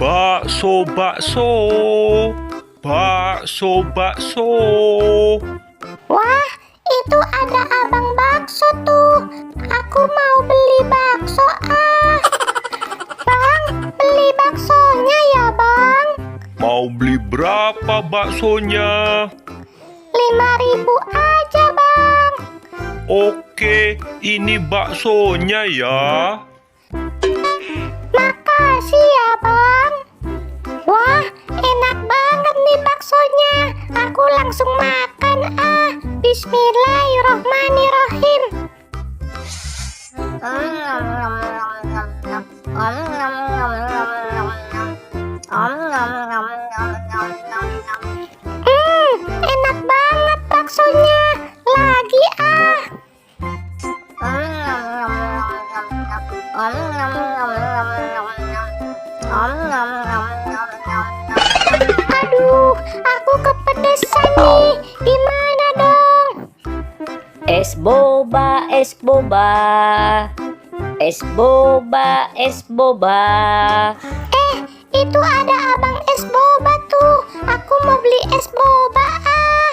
Bakso, bakso, bakso, bakso. Wah, itu ada abang bakso tuh. Aku mau beli bakso ah. Bang, beli baksonya ya bang. Mau beli berapa baksonya? 5.000 aja bang. Oke, ini baksonya ya. Makasih ya bang. Wah, enak banget nih baksonya. Aku langsung makan ah. Bismillahirrohmanirrohim. Enak banget baksonya. Lagi ah. Aduh, aku kepedesan nih. Gimana dong? Es boba, es boba. Es boba, es boba. Itu ada abang es boba tuh. Aku mau beli es boba ah.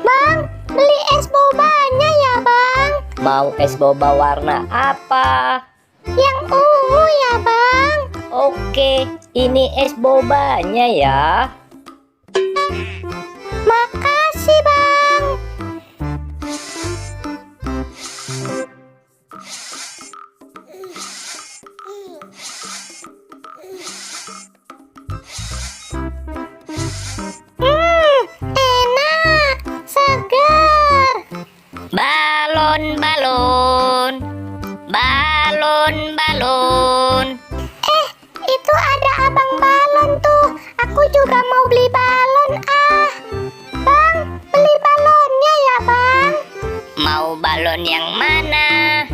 Bang, beli es bobanya ya bang. Mau es boba warna apa? Yang ungu ya bang. Oke, ini es bobanya ya. Makasih bang. Enak, segar. Balon, balon. Balon, balon. Itu ada abang balon tuh. Aku juga mau beli balon ah. Bang, beli balonnya ya bang. Mau balon yang mana?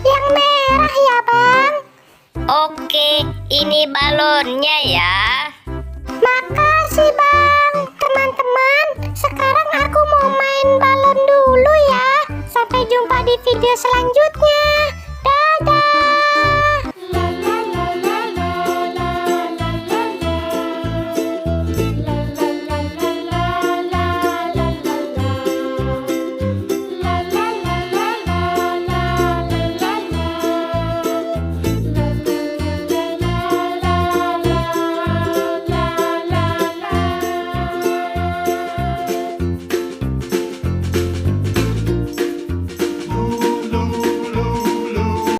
Yang merah ya bang. Oke, ini balonnya ya. Makasih bang. Teman-teman, sekarang aku mau main balon dulu ya. Sampai jumpa di video selanjutnya.